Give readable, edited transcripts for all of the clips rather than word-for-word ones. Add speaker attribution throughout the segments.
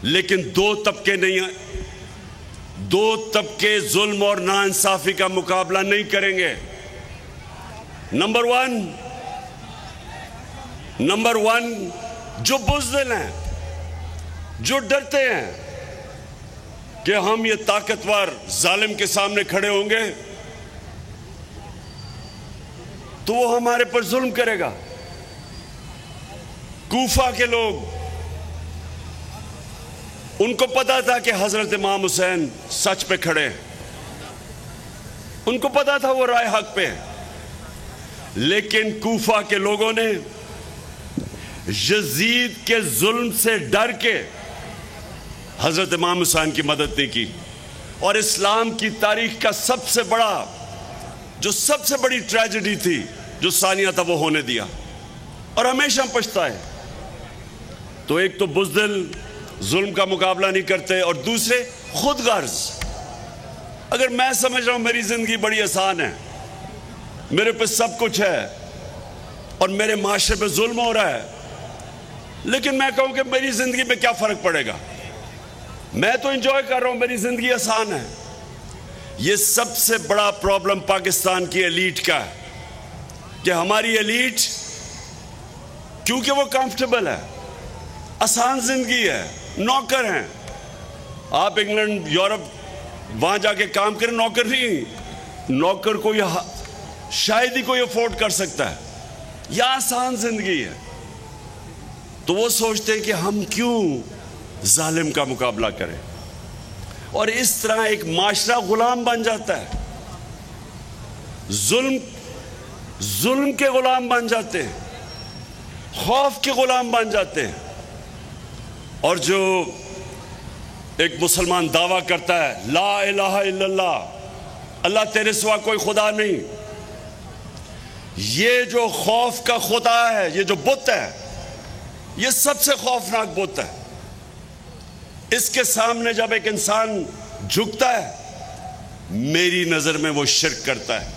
Speaker 1: लेकिन दो तबके नहीं, दो तबके जुल्म और नाइंसाफी का मुकाबला नहीं करेंगे। नंबर वन जो बुज़दिल हैं, जो डरते हैं कि हम ये ताकतवर जालिम के सामने खड़े होंगे तो वो हमारे पर जुल्म करेगा। कूफा के लोग, उनको पता था कि हजरत इमाम हुसैन सच पे खड़े हैं, उनको पता था वो राय हक पे है, लेकिन कूफा के लोगों ने यजीद के जुल्म से डर के हजरत इमाम हुसैन की मदद नहीं की। और इस्लाम की तारीख का सबसे बड़ी ट्रेजेडी थी जो सानिया था वो होने दिया, और हमेशा पछताए। तो एक तो बुज़दिल जुल्म का मुकाबला नहीं करते, और दूसरे खुद गर्ज। अगर मैं समझ रहा हूं मेरी जिंदगी बड़ी आसान है, मेरे पे सब कुछ है और मेरे माशरे पे जुल्म हो रहा है, लेकिन मैं कहूं कि मेरी जिंदगी में क्या फर्क पड़ेगा, मैं तो एंजॉय कर रहा हूं, मेरी जिंदगी आसान है। यह सबसे बड़ा प्रॉब्लम पाकिस्तान की एलीट का है कि हमारी एलीट, क्योंकि वो कंफर्टेबल है, आसान जिंदगी है, नौकर हैं। आप इंग्लैंड, यूरोप, वहां जाके काम करें, नौकर नहीं, नौकर को शायद ही कोई अफोर्ड कर सकता है। यह आसान जिंदगी है, तो वो सोचते हैं कि हम क्यों जालिम का मुकाबला करें, और इस तरह एक माशरा गुलाम बन जाता है। जुल्म के गुलाम बन जाते हैं, खौफ के गुलाम बन जाते हैं। और जो एक मुसलमान दावा करता है ला इलाहा इल्लल्लाह, अल्लाह तेरे सिवा कोई खुदा नहीं, ये जो खौफ का खुदा है, ये जो बुत है, ये सबसे खौफनाक बुत है। इसके सामने जब एक इंसान झुकता है, मेरी नजर में वो शिर्क करता है।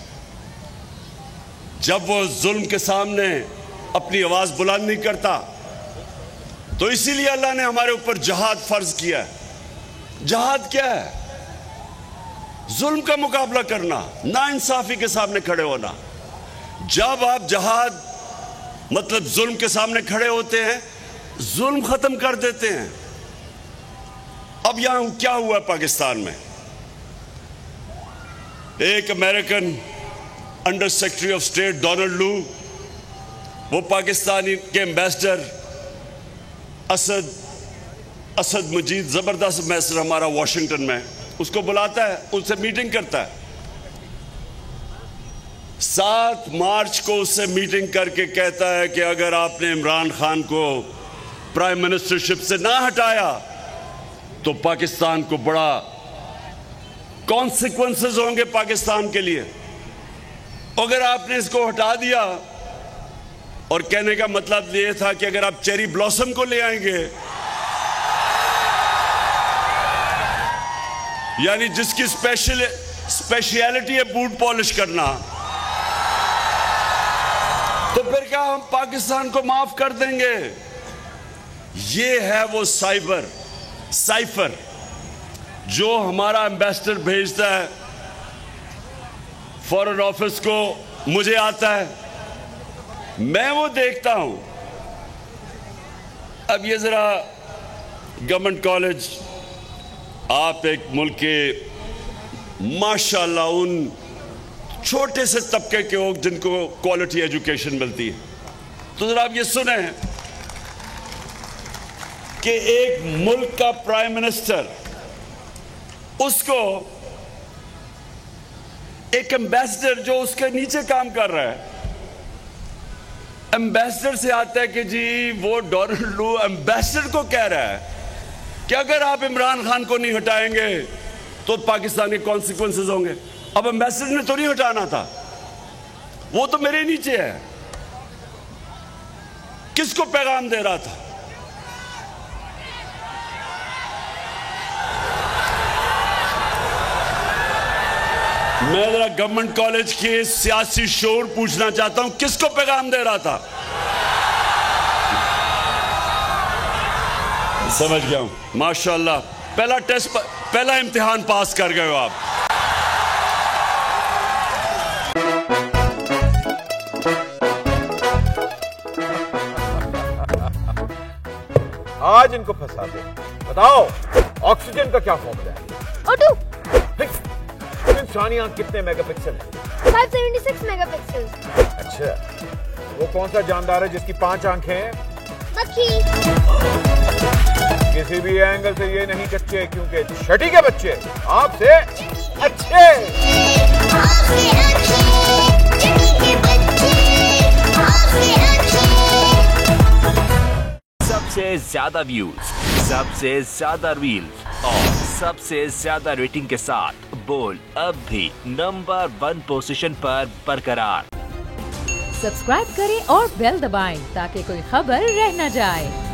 Speaker 1: जब वो जुल्म के सामने अपनी आवाज बुलंद नहीं करता, तो इसीलिए अल्लाह ने हमारे ऊपर जहाद फर्ज किया है। जहाद क्या है? जुल्म का मुकाबला करना, नाइंसाफी के सामने खड़े होना। जब आप जहाद मतलब जुल्म के सामने खड़े होते हैं, जुल्म खत्म कर देते हैं। अब यहां क्या हुआ पाकिस्तान में? एक American under secretary of state Donald लू, वो पाकिस्तानी के एम्बेसडर असद मजीद, जबरदस्त एम्बेसडर हमारा वाशिंगटन में, उसको बुलाता है, उससे मीटिंग करता है। 7 मार्च को उससे मीटिंग करके कहता है कि अगर आपने इमरान खान को प्राइम मिनिस्टरशिप से ना हटाया तो पाकिस्तान को बड़ा कॉन्सिक्वेंसेस होंगे पाकिस्तान के लिए। अगर आपने इसको हटा दिया, और कहने का मतलब ये था कि अगर आप चेरी ब्लॉसम को ले आएंगे, यानी जिसकी स्पेशलिटी है बूट पॉलिश करना, तो फिर क्या हम पाकिस्तान को माफ कर देंगे? ये है वो साइफर जो हमारा एम्बेसडर भेजता है फॉरेन ऑफिस को, मुझे आता है, मैं वो देखता हूं। अब ये जरा गवर्नमेंट कॉलेज, आप एक मुल्क के माशाल्लाह उन छोटे से तबके के लोग जिनको क्वालिटी एजुकेशन मिलती है, तो जरा आप ये सुने कि एक मुल्क का प्राइम मिनिस्टर, उसको एक एम्बेसडर जो उसके नीचे काम कर रहा है, एम्बेसडर से आता है कि जी वो डोनाल्ड लू एम्बेसडर को कह रहा है कि अगर आप इमरान खान को नहीं हटाएंगे तो पाकिस्तान के कॉन्सिक्वेंसेस होंगे। अब एम्बेसडर ने तो नहीं हटाना था, वो तो मेरे नीचे है। किसको पैगाम दे रहा था? मैं जरा गवर्नमेंट कॉलेज के सियासी शोर पूछना चाहता हूं, किसको पैगाम दे रहा था? समझ गया हूं। माशाल्लाह, पहला टेस्ट, पहला इम्तिहान पास कर गए हो आप।
Speaker 2: आज इनको फंसा दे। बताओ, ऑक्सीजन का क्या फॉर्मूला है?
Speaker 3: O2।
Speaker 2: इंसानी आंख कितने मेगापिक्सल है?
Speaker 3: 576 मेगापिक्सल।
Speaker 2: अच्छा, वो कौन सा जानदार है जिसकी 5 आंखें हैं?
Speaker 3: मक्खी।
Speaker 2: किसी भी एंगल से ये नहीं कच्चे, क्योंकि छठी के बच्चे आपसे अच्छे।
Speaker 4: सबसे ज्यादा व्यूज, सबसे ज्यादा रील्स और सबसे ज्यादा रेटिंग के साथ बोल्ड अब भी नंबर 1 पोजीशन पर बरकरार।
Speaker 5: सब्सक्राइब करें और बेल दबाएं ताकि कोई खबर रह न जाए।